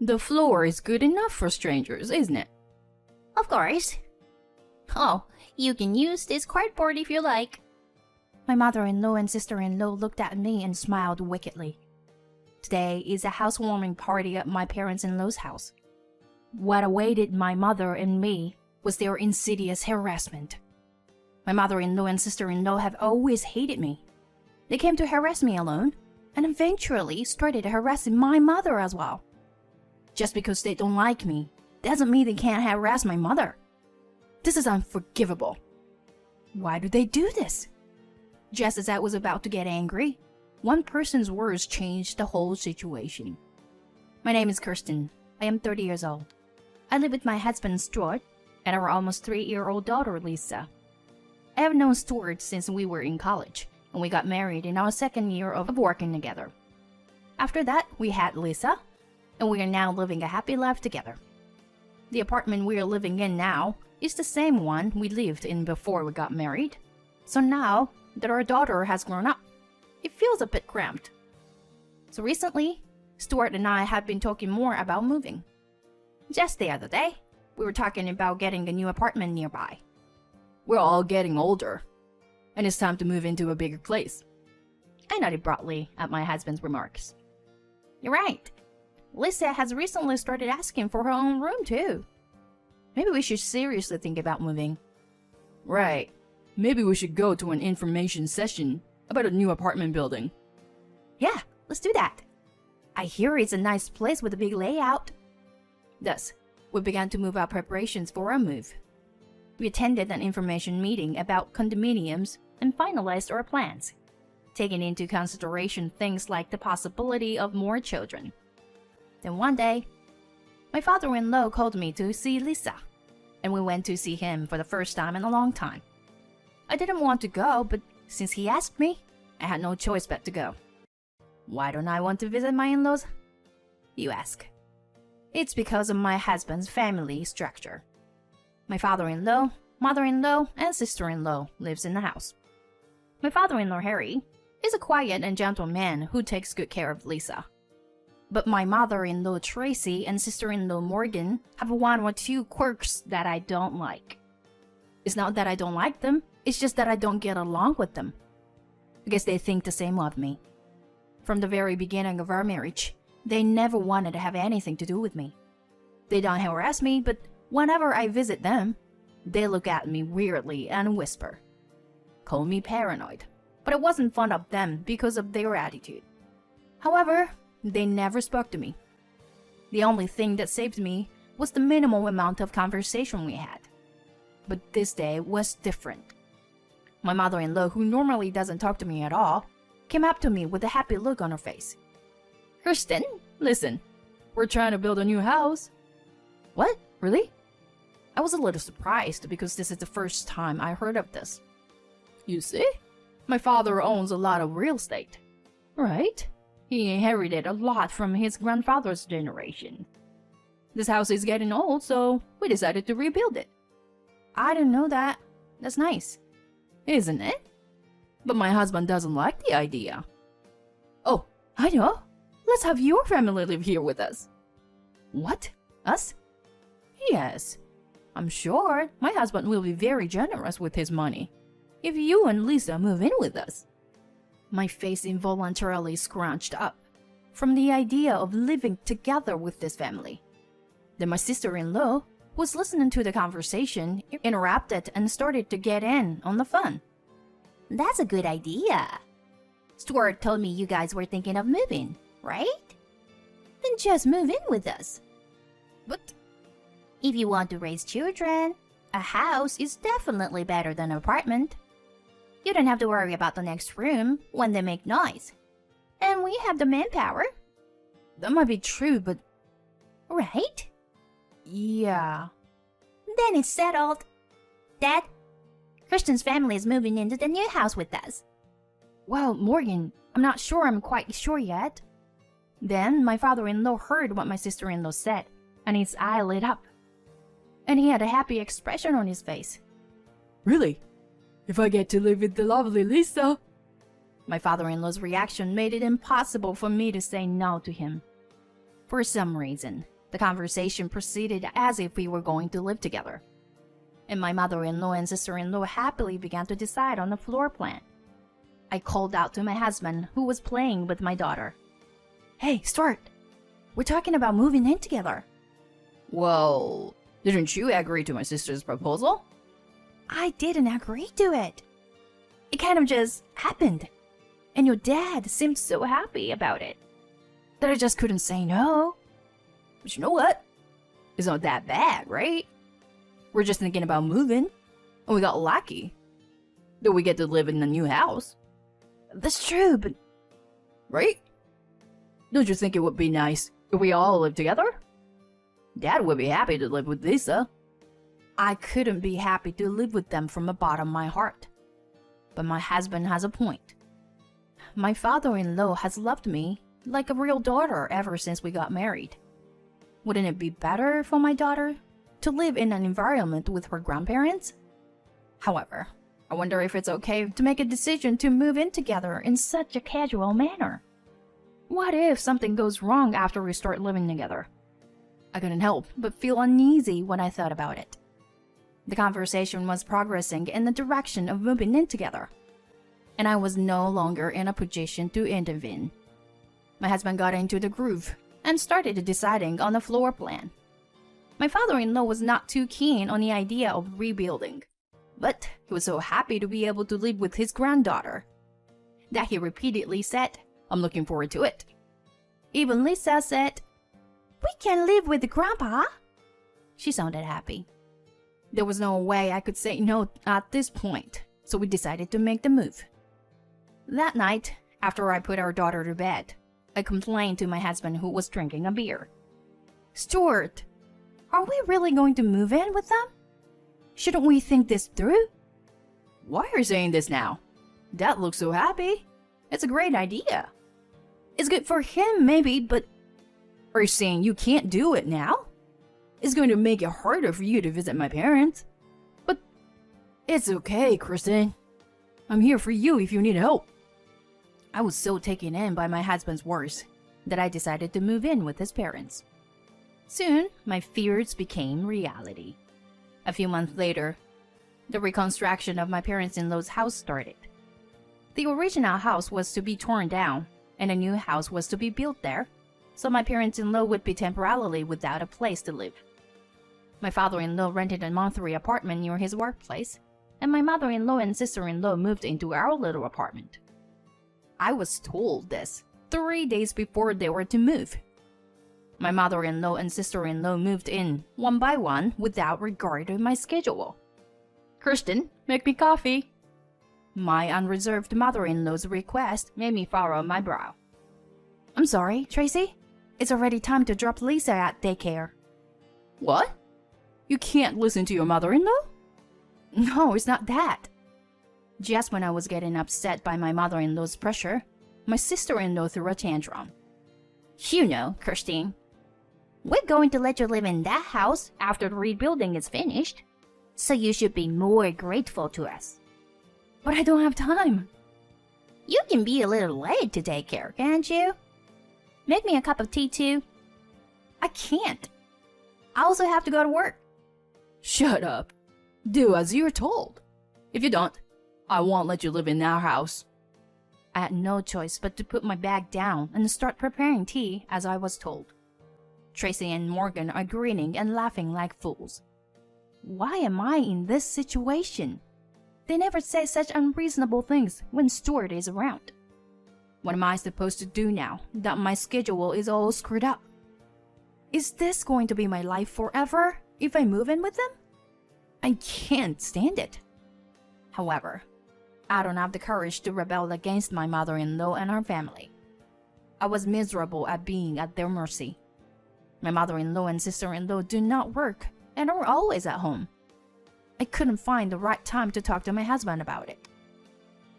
The floor is good enough for strangers, isn't it? Of course. Oh, you can use this cardboard if you like. My mother-in-law and sister-in-law looked at me and smiled wickedly. Today is a housewarming party at my parents-in-law's house. What awaited my mother and me was their insidious harassment. My mother-in-law and sister-in-law have always hated me. They came to harass me alone, and eventually started harassing my mother as well. Just because they don't like me doesn't mean they can't harass my mother. This is unforgivable. Why do they do this? Just as I was about to get angry, one person's words changed the whole situation. My name is Kirsten. I am 30 years old. I live with my husband Stuart and our almost 3-year-old daughter Lisa. I have known Stuart since we were in college, and we got married in our second year of working together. After that, we had Lisa, and we are now living a happy life together. The apartment we are living in now is the same one we lived in before we got married. So now that our daughter has grown up, it feels a bit cramped. So recently, Stuart and I have been talking more about moving. Just the other day, we were talking about getting a new apartment nearby. We're all getting older, and it's time to move into a bigger place. I nodded broadly at my husband's remarks. You're right. Lisa has recently started asking for her own room too. Maybe we should seriously think about moving. Right. Maybe we should go to an information session about a new apartment building. Yeah, let's do that. I hear it's a nice place with a big layout. Thus, we began to move our preparations for our move. We attended an information meeting about condominiums and finalized our plans, taking into consideration things like the possibility of more children. Then one day, my father-in-law called me to see Lisa, and we went to see him for the first time in a long time. I didn't want to go, but since he asked me, I had no choice but to go. Why don't I want to visit my in-laws? You ask. It's because of my husband's family structure. My father-in-law, mother-in-law, and sister-in-law lives in the house. My father-in-law, Harry, is a quiet and gentle man who takes good care of Lisa. But my mother-in-law, Tracy, and sister-in-law, Morgan, have one or two quirks that I don't like. It's not that I don't like them, it's just that I don't get along with them. I guess they think the same of me. From the very beginning of our marriage, they never wanted to have anything to do with me. They don't harass me, but whenever I visit them, they look at me weirdly and whisper. Call me paranoid, but I wasn't fond of them because of their attitude. However, they never spoke to me. The only thing that saved me was the minimal amount of conversation we had. But this day was different. My mother-in-law, who normally doesn't talk to me at all, came up to me with a happy look on her face. Kirsten, listen, we're trying to build a new house. What? Really? I was a little surprised because this is the first time I heard of this. You see, my father owns a lot of real estate. Right? He inherited a lot from his grandfather's generation. This house is getting old, so we decided to rebuild it. I didn't know that. That's nice. Isn't it? But my husband doesn't like the idea. Oh, I know. Let's have your family live here with us. What? Us? Yes. I'm sure my husband will be very generous with his money if you and Lisa move in with us. My face involuntarily scrunched up from the idea of living together with this family. Then my sister-in-law, who was listening to the conversation, interrupted and started to get in on the fun. That's a good idea. Stuart told me you guys were thinking of moving, right? Then just move in with us. But if you want to raise children, a house is definitely better than an apartment. You don't have to worry about the next room when they make noise. And we have the manpower. That might be true, but... Right? Yeah. Then it's settled. Dad, Christian's family is moving into the new house with us. Well, Morgan, I'm not sure I'm quite sure yet. Then my father-in-law heard what my sister-in-law said, and his eye lit up. And he had a happy expression on his face. Really? If I get to live with the lovely Lisa? My father-in-law's reaction made it impossible for me to say no to him. For some reason, the conversation proceeded as if we were going to live together. And my mother-in-law and sister-in-law happily began to decide on the floor plan. I called out to my husband, who was playing with my daughter. "Hey, Stuart, we're talking about moving in together." "Well, didn't you agree to my sister's proposal?" "I didn't agree to it. It kind of just happened. And your dad seemed so happy about it that I just couldn't say no. But you know what? It's not that bad, right? We're just thinking about moving, and we got lucky that we get to live in a new house." "That's true, but..." "Right? Don't you think it would be nice if we all lived together? Dad would be happy to live with Lisa." I couldn't be happy to live with them from the bottom of my heart. But my husband has a point. My father-in-law has loved me like a real daughter ever since we got married. Wouldn't it be better for my daughter to live in an environment with her grandparents? However, I wonder if it's okay to make a decision to move in together in such a casual manner. What if something goes wrong after we start living together? I couldn't help but feel uneasy when I thought about it. The conversation was progressing in the direction of moving in together, and I was no longer in a position to intervene. My husband got into the groove and started deciding on the floor plan. My father-in-law was not too keen on the idea of rebuilding, but he was so happy to be able to live with his granddaughter that he repeatedly said, "I'm looking forward to it." Even Lisa said, "We can live with Grandpa." She sounded happy. There was no way I could say no at this point, so we decided to make the move. That night, after I put our daughter to bed, I complained to my husband, who was drinking a beer. "Stuart, are we really going to move in with them? Shouldn't we think this through?" "Why are you saying this now? Dad looks so happy. It's a great idea." "It's good for him, maybe, but..." "Are you saying you can't do it now? It's going to make it harder for you to visit my parents." "But it's okay, Kristen. I'm here for you if you need help." I was so taken in by my husband's words that I decided to move in with his parents. Soon, my fears became reality. A few months later, the reconstruction of my parents-in-law's house started. The original house was to be torn down, and a new house was to be built there, so my parents-in-law would be temporarily without a place to live. My father-in-law rented a monthly apartment near his workplace, and my mother-in-law and sister-in-law moved into our little apartment. I was told this 3 days before they were to move. My mother-in-law and sister-in-law moved in one by one without regard to my schedule. "Kristen, make me coffee." My unreserved mother-in-law's request made me furrow my brow. "I'm sorry, Tracy. It's already time to drop Lisa at daycare." "What? You can't listen to your mother-in-law?" "No, it's not that." Just when I was getting upset by my mother-in-law's pressure, my sister-in-law threw a tantrum. "You know, Christine, we're going to let you live in that house after the rebuilding is finished, so you should be more grateful to us." "But I don't have time." "You can be a little late to daycare, can't you? Make me a cup of tea too." "I can't. I also have to go to work." "Shut up. Do as you're told. If you don't, I won't let you live in our house." I had no choice but to put my bag down and start preparing tea as I was told. Tracy and Morgan are grinning and laughing like fools. Why am I in this situation? They never say such unreasonable things when Stuart is around. What am I supposed to do now that my schedule is all screwed up? Is this going to be my life forever if I move in with them? I can't stand it. However, I don't have the courage to rebel against my mother-in-law and her family. I was miserable at being at their mercy. My mother-in-law and sister-in-law do not work and are always at home. I couldn't find the right time to talk to my husband about it.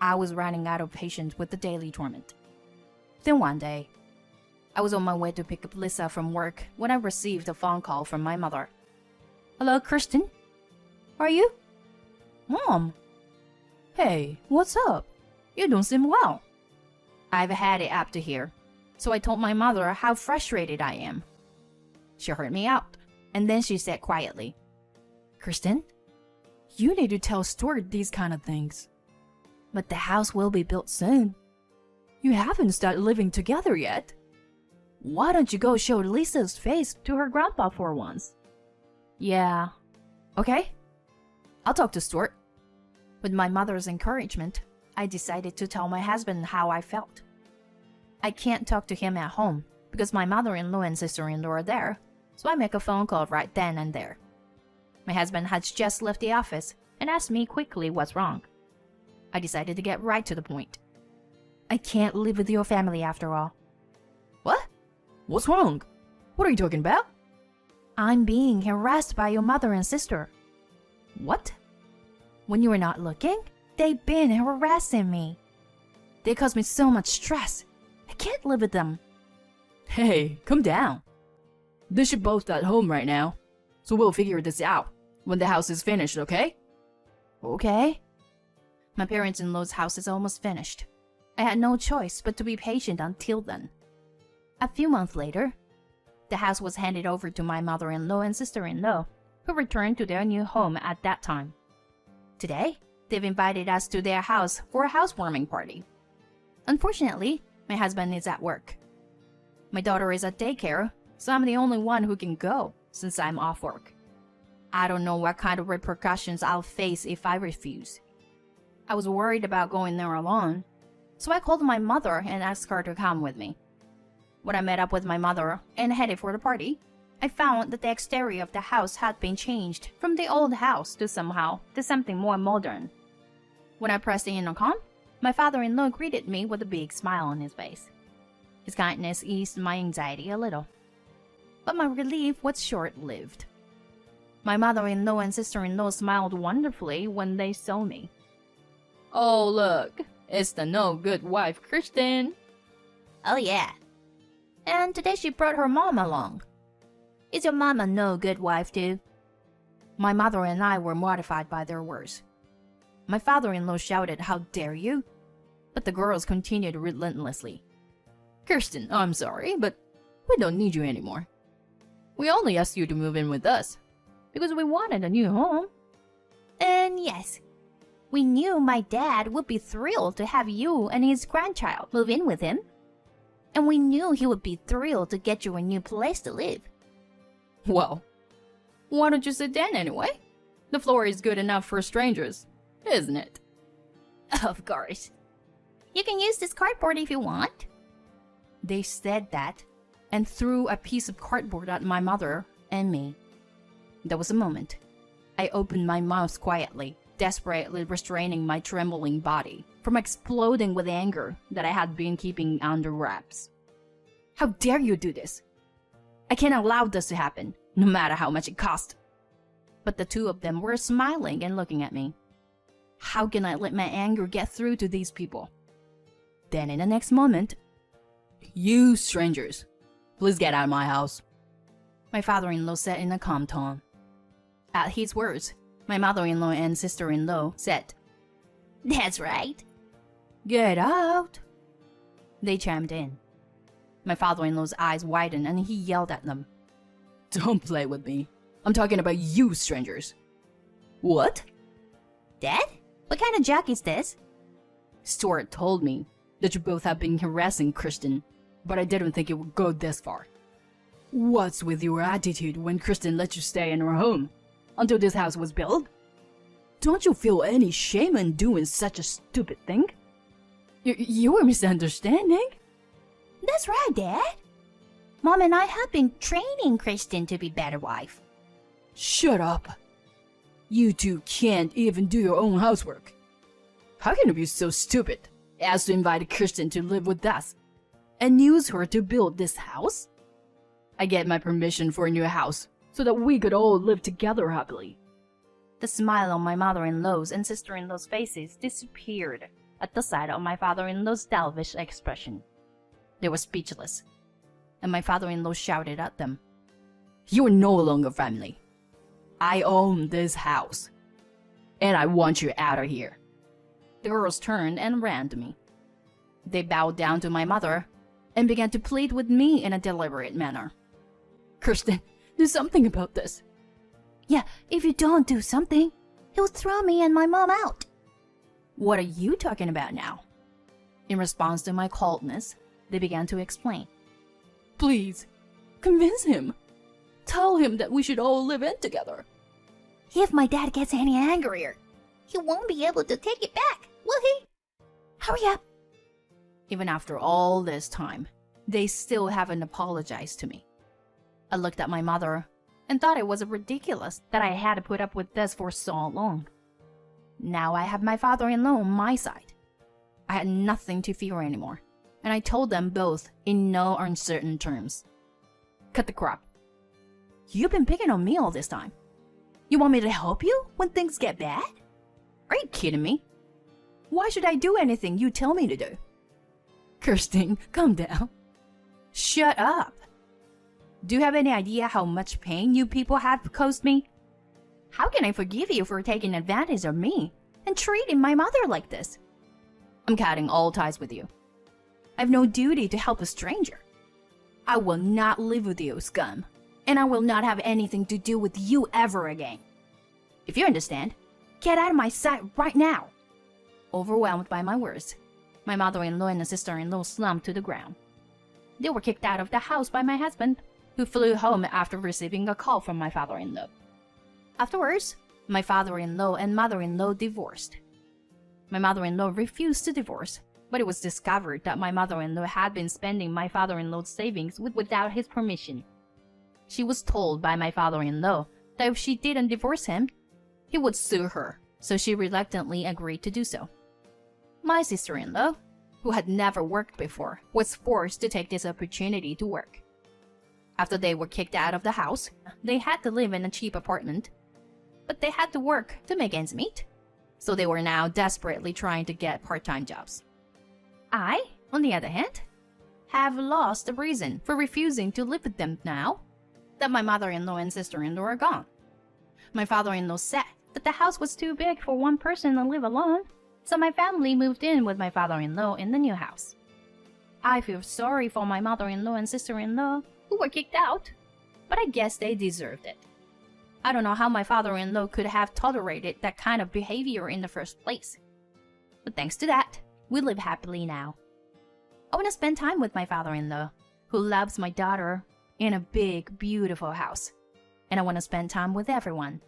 I was running out of patience with the daily torment. Then one day, I was on my way to pick up Lisa from work when I received a phone call from my mother. "Hello, Kristen? Are you?" "Mom." "Hey, what's up? You don't seem well." "I've had it up to here. So I told my mother how frustrated I am. She heard me out, and then she said quietly, "Kristen, you need to tell Stuart these kind of things. But the house will be built soon. You haven't started living together yet. Why don't you go show Lisa's face to her grandpa for once?" "Yeah, okay. I'll talk to Stuart." With my mother's encouragement, I decided to tell my husband how I felt. I can't talk to him at home because my mother-in-law and sister-in-law are there, so I make a phone call right then and there. My husband had just left the office and asked me quickly what's wrong. I decided to get right to the point. "I can't live with your family after all." "What? What's wrong? What are you talking about?" "I'm being harassed by your mother and sister." "What?" "When you were not looking, they've been harassing me. They cause me so much stress. I can't live with them." "Hey, calm down. They should both at home right now, so we'll figure this out when the house is finished, okay?" "Okay." My parents-in-law's house is almost finished. I had no choice but to be patient until then. A few months later, the house was handed over to my mother-in-law and sister-in-law, who returned to their new home at that time. Today, they've invited us to their house for a housewarming party. Unfortunately, my husband is at work. My daughter is at daycare, so I'm the only one who can go since I'm off work. I don't know what kind of repercussions I'll face if I refuse. I was worried about going there alone, so I called my mother and asked her to come with me. When I met up with my mother and headed for the party, I found that the exterior of the house had been changed from the old house to something more modern. When I pressed the intercom, my father-in-law greeted me with a big smile on his face. His kindness eased my anxiety a little. But my relief was short-lived. My mother-in-law and sister-in-law smiled wonderfully when they saw me. "Oh, look, it's the no-good wife, Kristen." "Oh, yeah. And today she brought her mom along. Is your mom a no-good wife, too?" My mother and I were mortified by their words. My father-in-law shouted, "How dare you?" But the girls continued relentlessly. "Kirsten, I'm sorry, but we don't need you anymore. We only asked you to move in with us because we wanted a new home. And yes, we knew my dad would be thrilled to have you and his grandchild move in with him. And we knew he would be thrilled to get you a new place to live." "Well, why don't you sit down anyway? The floor is good enough for strangers, isn't it?" "Of course. You can use this cardboard if you want." They said that and threw a piece of cardboard at my mother and me. There was a moment. I opened my mouth quietly, desperately restraining my trembling body from exploding with anger that I had been keeping under wraps. "How dare you do this? I can't allow this to happen, no matter how much it cost." But the two of them were smiling and looking at me. How can I let my anger get through to these people? Then in the next moment, "You strangers, please get out of my house," my father-in-law said in a calm tone. At his words, my mother-in-law and sister-in-law said, "That's right. Get out." They chimed in. My father-in-law's eyes widened and he yelled at them, "Don't play with me. I'm talking about you strangers." "What?" "Dad? What kind of joke is this?" "Stuart told me that you both have been harassing Kristen, but I didn't think it would go this far. What's with your attitude when Kristen let you stay in her home until this house was built? Don't you feel any shame in doing such a stupid thing? You're misunderstanding." "That's right, Dad. Mom and I have been training Kristen to be a better wife." "Shut up. You two can't even do your own housework. How can you be so stupid as to invite Kristen to live with us and use her to build this house? I get my permission for a new house so that we could all live together happily." The smile on my mother-in-law's and sister-in-law's faces disappeared at the sight of my father-in-law's selfish expression. They were speechless, and my father-in-law shouted at them, "You are no longer family. I own this house, and I want you out of here." The girls turned and ran to me. They bowed down to my mother, and began to plead with me in a deliberate manner. Kirsten, do something about this. Yeah, if you don't do something, he'll throw me and my mom out. What are you talking about now? In response to my coldness, they began to explain. Please, convince him. Tell him that we should all live in together. If my dad gets any angrier, he won't be able to take it back, will he? Hurry up. Even after all this time, they still haven't apologized to me. I looked at my mother and thought it was ridiculous that I had to put up with this for so long. Now I have my father-in-law on my side. I had nothing to fear anymore, and I told them both in no uncertain terms. Cut the crap. You've been picking on me all this time. You want me to help you when things get bad? Are you kidding me? Why should I do anything you tell me to do? Kirsten, calm down. Shut up. Do you have any idea how much pain you people have caused me? How can I forgive you for taking advantage of me and treating my mother like this? I'm cutting all ties with you. I have no duty to help a stranger. I will not live with you, scum, and I will not have anything to do with you ever again. If you understand, get out of my sight right now. Overwhelmed by my words, my mother-in-law and sister-in-law slumped to the ground. They were kicked out of the house by my husband, who flew home after receiving a call from my father-in-law. Afterwards, my father-in-law and mother-in-law divorced. My mother-in-law refused to divorce, but it was discovered that my mother-in-law had been spending my father-in-law's savings without his permission. She was told by my father-in-law that if she didn't divorce him, he would sue her, so she reluctantly agreed to do so. My sister-in-law, who had never worked before, was forced to take this opportunity to work. After they were kicked out of the house, they had to live in a cheap apartment, but they had to work to make ends meet, so they were now desperately trying to get part-time jobs. I, on the other hand, have lost the reason for refusing to live with them now that my mother-in-law and sister-in-law are gone. My father-in-law said that the house was too big for one person to live alone, so my family moved in with my father-in-law in the new house. I feel sorry for my mother-in-law and sister-in-law who were kicked out, but I guess they deserved it. I don't know how my father-in-law could have tolerated that kind of behavior in the first place. But thanks to that, we live happily now. I want to spend time with my father-in-law, who loves my daughter, in a big, beautiful house. And I want to spend time with everyone